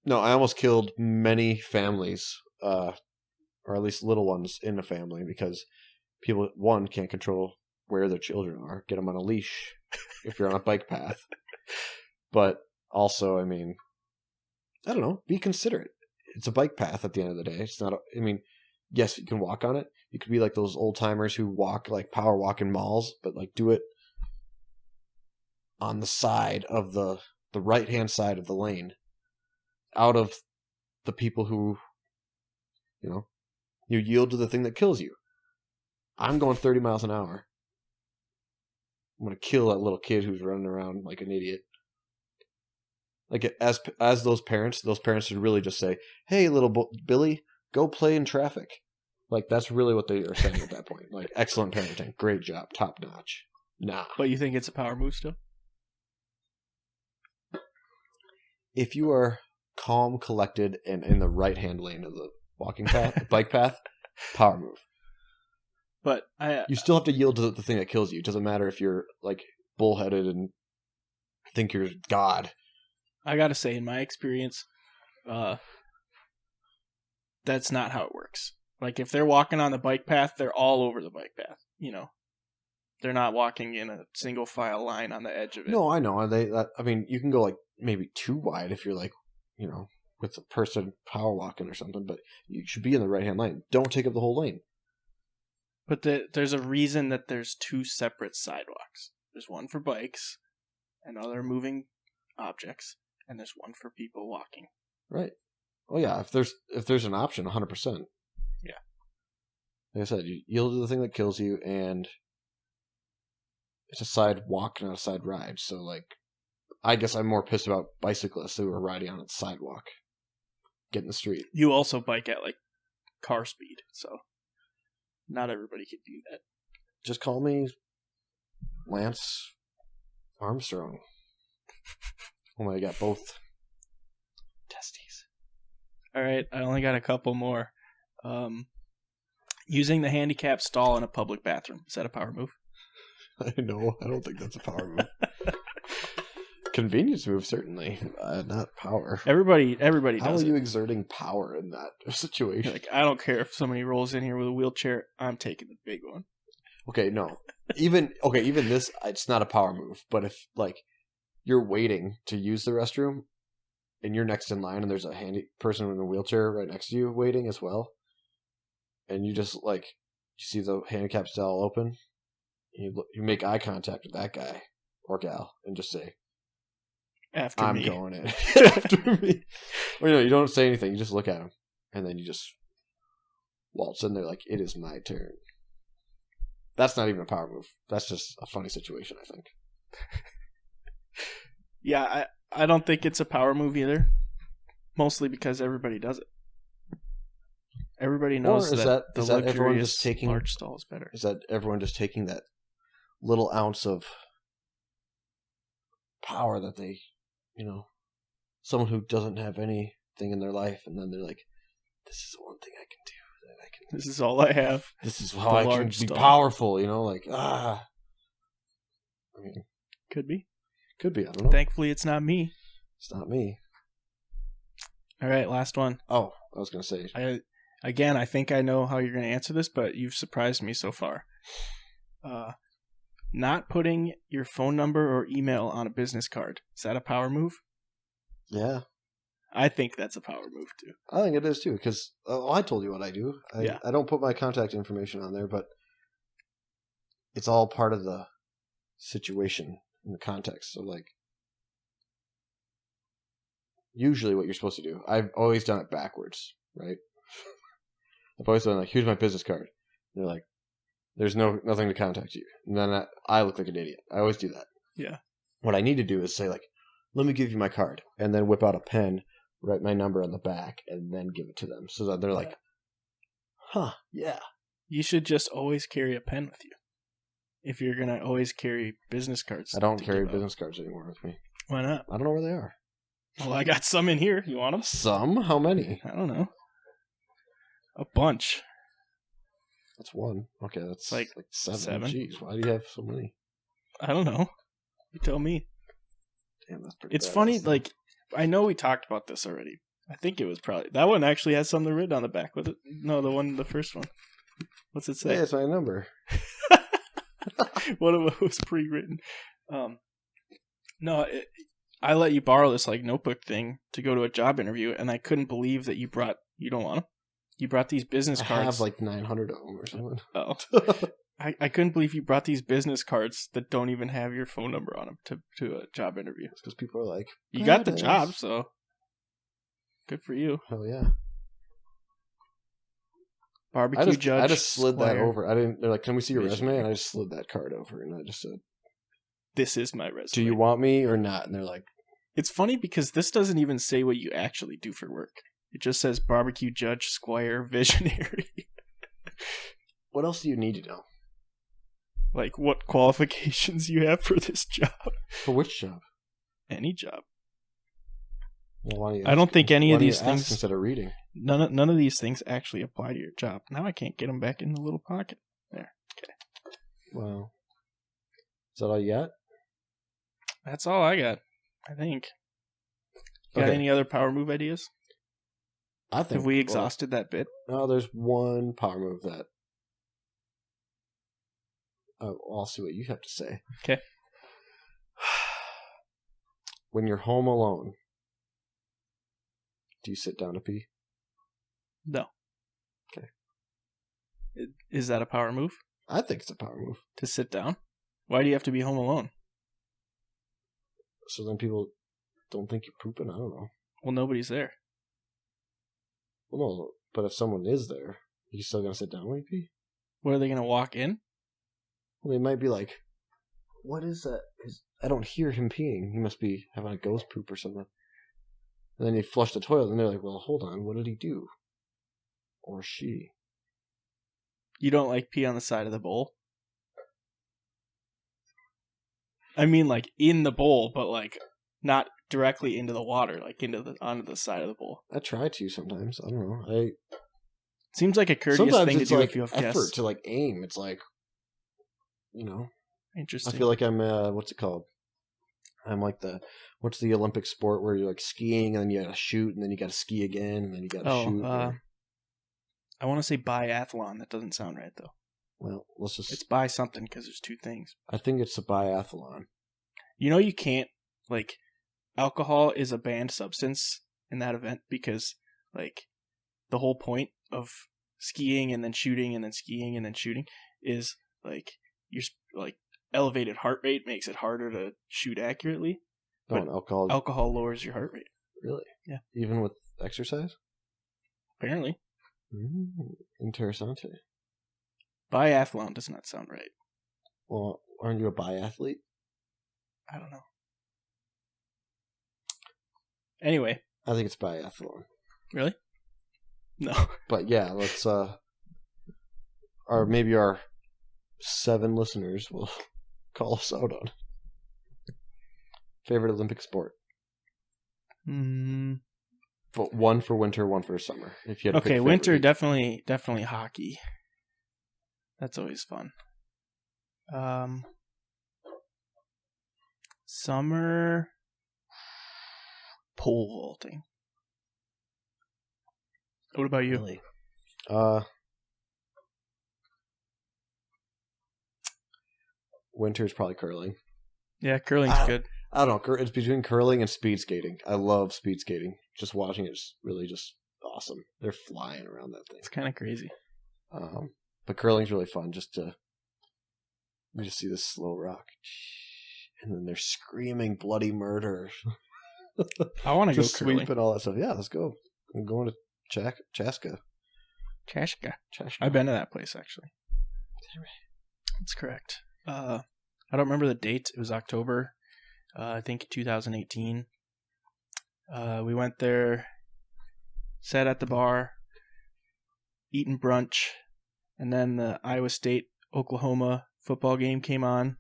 I almost killed many families, or at least little ones in the family because people, one, can't control where their children are, get them on a leash if you're on a bike path. But also, I mean, I don't know, be considerate. It's a bike path at the end of the day. It's not, yes, you can walk on it. You could be like those old timers who walk, like power walk in malls, but like do it on the side of the right-hand side of the lane, out of the people who, you yield to the thing that kills you. I'm going 30 miles an hour. I'm going to kill that little kid who's running around like an idiot. Like, as those parents should really just say, "Hey, little Billy, go play in traffic." Like, that's really what they are saying at that point. Like, excellent parenting. Great job. Top notch. Nah. But you think it's a power move still? If you are calm, collected, and in the right-hand lane of the walking path, bike path, power move. But you still have to yield to the thing that kills you. It doesn't matter if you're like bullheaded and think you're God. I gotta say, in my experience, that's not how it works. Like, if they're walking on the bike path, they're all over the bike path. They're not walking in a single file line on the edge of it. No, I know. You can go like maybe too wide if you're like, with a person power walking or something, but you should be in the right-hand lane. Don't take up the whole lane. But there's a reason that there's two separate sidewalks. There's one for bikes and other moving objects, and there's one for people walking. Right. Oh yeah, if there's an option, 100%. Yeah. Like I said, you yield to the thing that kills you, and it's a side walk, not a side ride. So, like, I guess I'm more pissed about bicyclists who are riding on the sidewalk, get in the street. You also bike at, like, car speed, so not everybody can do that. Just call me Lance Armstrong. Only I got both testes. All right, I only got a couple more. Using the handicap stall in a public bathroom. Is that a power move? I don't think that's a power move. Convenience move, certainly. Not power. Everybody does. How are you exerting power in that situation? Like, I don't care if somebody rolls in here with a wheelchair. I'm taking the big one. Okay, no. Even this, it's not a power move. But if, like, you're waiting to use the restroom, and you're next in line, and there's a handy person in a wheelchair right next to you waiting as well, and you just, like, you see the handicap stall open, you make eye contact with that guy or gal, and just say, After I'm me. going in. After me. Or, you don't say anything. You just look at him. And then you just waltz in there like, it is my turn. That's not even a power move. That's just a funny situation, I think. Yeah, I don't think it's a power move either. Mostly because everybody does it. Everybody knows that the luxurious large stall is better. Is that everyone just taking that little ounce of power that they, someone who doesn't have anything in their life, and then they're like, this is the one thing I can do. This is all I have. This is how I can be powerful, like, I mean, could be. I don't know. Thankfully, it's not me. It's not me. All right, last one. Oh, I was going to say. I think I know how you're going to answer this, but you've surprised me so far. Not putting your phone number or email on a business card. Is that a power move? Yeah. I think that's a power move, too. I think it is, too, because I told you what I do. I don't put my contact information on there, but it's all part of the situation and the context. So, like, usually what you're supposed to do, I've always done it backwards, right? I've always done, like, here's my business card. And they're like, there's nothing to contact you. And then I look like an idiot. I always do that. Yeah. What I need to do is say, like, let me give you my card, and then whip out a pen, write my number on the back, and then give it to them. So that they're like, huh, yeah, You should just always carry a pen with you. If you're going to always carry business cards. I don't to carry give out. business cards anymore with me. Why not? I don't know where they are. Well, I got some in here. You want them? Some? How many? I don't know. A bunch. That's one. Okay, that's Like seven. 7. Jeez, why do you have so many? I don't know. You tell me. Damn, that's pretty It's badass, funny, though. like, I know we talked about this already. I think it was probably... That one actually has something written on the back. Was it? No, the first one. What's it say? Yeah, it's my number. What was pre-written? No, I let you borrow this like notebook thing to go to a job interview, and I couldn't believe that you brought. You don't want them. You brought these business cards. I have like 900 of them or something. Oh, I couldn't believe you brought these business cards that don't even have your phone number on them to a job interview. It's because people are like, you got the badass. job, so good for you. Hell yeah. Barbecue judge. I just slid that Squire. over. I didn't. They're like, "Can we see your Vision. resume?" And I just slid that card over, and I just said, This is my resume. "Do you want me or not?" And they're like, It's funny because this doesn't even say what you actually do for work. It just says barbecue judge, squire, visionary. "What else do you need to know Like what qualifications you have for this job. for which job?" Any job. Well, why you I don't think any why of don't you these ask things, instead of reading. none of these things actually apply to your job. Now I can't get them back in the little pocket. There. Okay. Well, is that all you got? That's all I got, I think. Got Okay. any other power move ideas? I think Have we exhausted that bit? No, there's one power move that. I'll see what you have to say. Okay. When you're home alone, do you sit down to pee? No. Okay. Is that a power move? I think it's a power move. To sit down? Why do you have to be home alone? So then people don't think you're pooping. I don't know. Well, nobody's there. Well, no, but if someone is there, you still gonna sit down when you pee? What, are they going to walk in? Well, they might be like, "What is that? I don't hear him peeing. He must be having a ghost poop or something." And then you flush the toilet, and they're like, "Well, hold on. What did he do?" Or she. You don't like pee on the side of the bowl? I mean, like in the bowl, but like not directly into the water, like onto the side of the bowl. I try to sometimes. I don't know. Seems like a courteous Sometimes thing to it's do like if you have effort guests. to like aim. It's like, you know, Interesting. I feel like I'm what's it called? I'm like what's the Olympic sport where you're like skiing and then you gotta shoot and then you gotta ski again and then you gotta shoot. I want to say biathlon. That doesn't sound right though. Well, let's just. It's bi something because there's two things. I think it's a biathlon. You know, you can't like alcohol is a banned substance in that event because like the whole point of skiing and then shooting and then skiing and then shooting is like you're like elevated heart rate makes it harder to shoot accurately. No, But alcohol. Alcohol lowers your heart rate. Really? Yeah. Even with exercise? Apparently, Interessante. biathlon does not sound right. Well, aren't you a biathlete? I don't know. Anyway, I think it's biathlon. really? No. But yeah, let's or maybe our 7 listeners will call us out on favorite Olympic sport. But one for winter, one for summer. If you had to pick Okay, a winter favorite. definitely hockey. That's always fun. Summer pole vaulting. What about you? Really? Winter's probably curling. Yeah, curling's good. I don't know. It's between curling and speed skating. I love speed skating. Just watching it is really just awesome. They're flying around that thing. It's kind of crazy. But curling's really fun. You just see this slow rock, and then they're screaming bloody murder. I want to go Just curling. sweep and all that stuff. Yeah, let's go. I'm going to Chaska. Chaska. I've been to that place actually. That's correct. I don't remember the date. It was October, I think 2018. We went there, sat at the bar, eaten brunch, and then the Iowa State Oklahoma football game came on.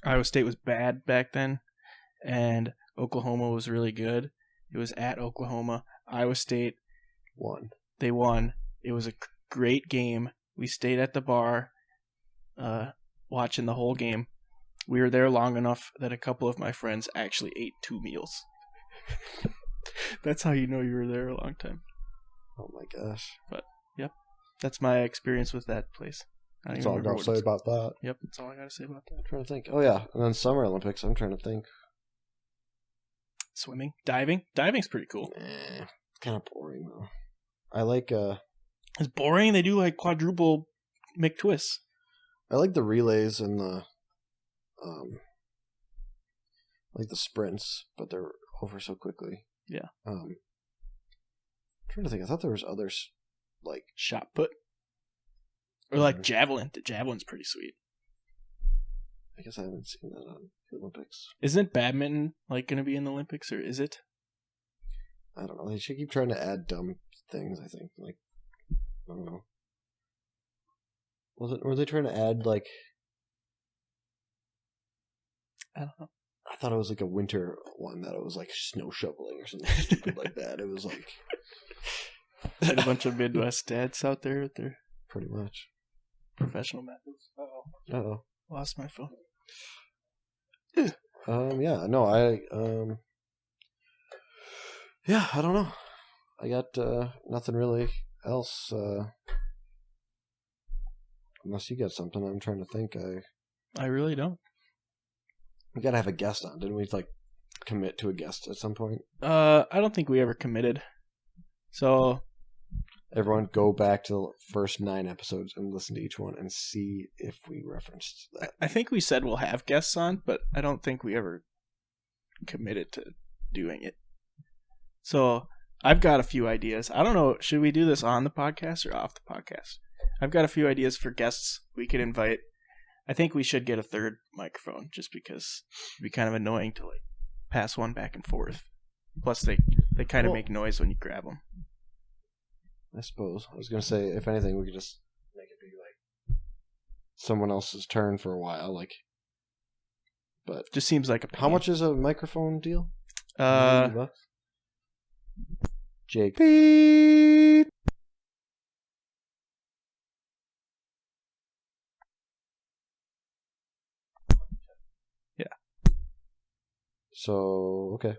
Iowa State was bad back then, and Oklahoma was really good. It was at Oklahoma. Iowa State won. They won. It was a great game. We stayed at the bar watching the whole game. We were there long enough that a couple of my friends actually ate 2 meals. That's how you know you were there a long time. Oh my gosh. But, yep. That's my experience with that place. That's all I got to say about that. Yep, that's all I got to say about that. I'm trying to think. Oh, yeah. And then Summer Olympics, I'm trying to think. Swimming? Diving? Diving's pretty cool. It's kind of boring, though. I like... It's boring? They do, like, quadruple McTwists. I like the relays and the... like the sprints, but they're over so quickly. Yeah. I'm trying to think. I thought there was others, like... Shot put? Or like javelin. The javelin's pretty sweet. I guess I haven't seen that on the Olympics. Isn't badminton like going to be in the Olympics, or is it? I don't know. They should keep trying to add dumb things, I think. Like, I don't know. Were they trying to add, like... I don't know. I thought it was like a winter one, that it was like snow shoveling or something stupid like that. It was like... a bunch of Midwest dads out there with their... Pretty much. Professional methods. Uh-oh. Lost my phone. Yeah, no, yeah, I don't know. I got nothing really else. Unless you got something, I'm trying to think. I really don't. We gotta have a guest on, didn't we? Like, commit to a guest at some point. I don't think we ever committed. So everyone, go back to the first 9 episodes and listen to each one and see if we referenced that. I think we said we'll have guests on, but I don't think we ever committed to doing it. So I've got a few ideas. I don't know, should we do this on the podcast or off the podcast? I've got a few ideas for guests we could invite. I think we should get a third microphone just because it'd be kind of annoying to like pass one back and forth. Plus they kind of make noise when you grab them. I suppose. I was going to say, if anything, we could just make it be like someone else's turn for a while, like. But just seems like a pain. How much is a microphone deal? $90. Jake. Beep. Yeah. So, okay.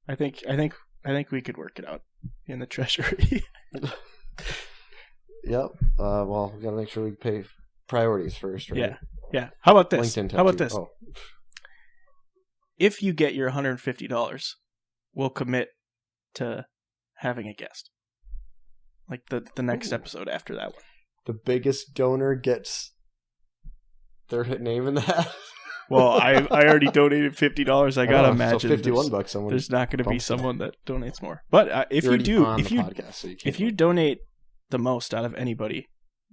I think we could work it out in the treasury. Yep. Well, we gotta make sure we pay priorities first, right? Yeah. How about this? LinkedIn How about this? Oh. If you get your $150, we'll commit to having a guest. Like the next episode after that one. The biggest donor gets their name in that. Well, I already donated $50. I gotta imagine so $51. There's not going to be someone that donates more. But if you do, if you donate the most out of anybody,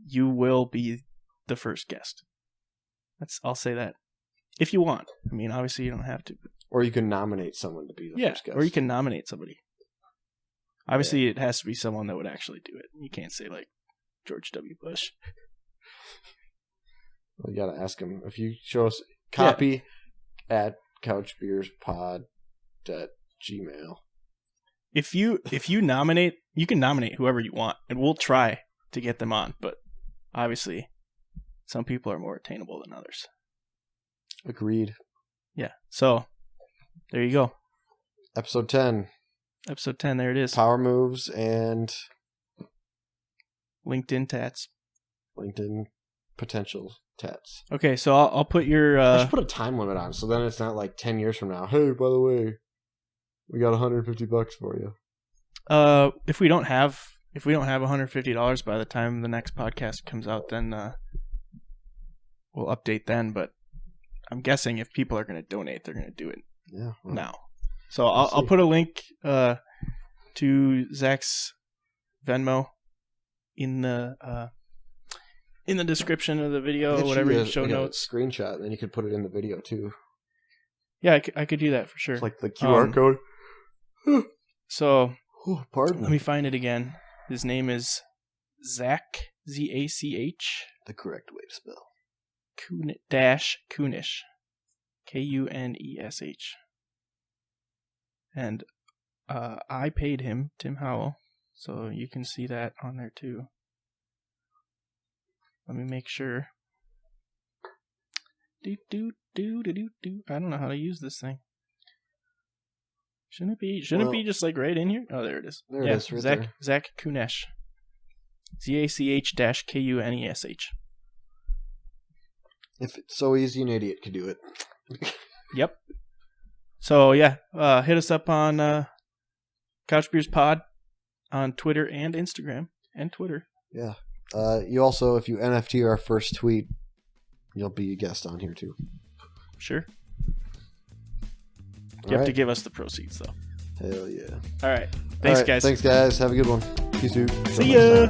you will be the first guest. I'll say that. If you want. I mean, obviously you don't have to. Or you can nominate someone to be the first guest. Or you can nominate somebody. Obviously, it has to be someone that would actually do it. You can't say like George W. Bush. Well, you gotta ask him. If you show us copy at couchbeersPod@gmail. If you nominate, you can nominate whoever you want, and we'll try to get them on. But obviously, some people are more attainable than others. Agreed. Yeah. So there you go. Episode 10. Episode 10. There it is. Power moves and LinkedIn tats. LinkedIn potential tats. Okay, so I'll put your. I should put a time limit on, so then it's not like 10 years from now. Hey, by the way, we got $150 for you. If we don't have $150 by the time the next podcast comes out, then we'll update then. But I'm guessing if people are going to donate, they're going to do it now. So I'll put a link to Zach's Venmo in the description of the video or whatever, show notes. Screenshot, and then you could put it in the video too. Yeah, I could do that for sure. It's like the QR code. So, pardon. Let me find it again. His name is Zach, Z-A-C-H, The correct way to spell. Kunish, K-U-N-E-S-H. And I paid him, Tim Howell, so you can see that on there too. Let me make sure. I don't know how to use this thing. Shouldn't it be just like right in here? Oh, there it is. There it is, right there. Zach Kunesh. ZACH-KUNESH. If it's so easy, an idiot could do it. Yep. So yeah, hit us up on Couch Beers Pod on Twitter and Instagram and Twitter. Yeah. You also, if you NFT our first tweet, you'll be a guest on here too. Sure. You have to give us the proceeds though. Hell yeah. All right. Thanks, guys. Thanks, guys. Have a good one. Peace out. See ya.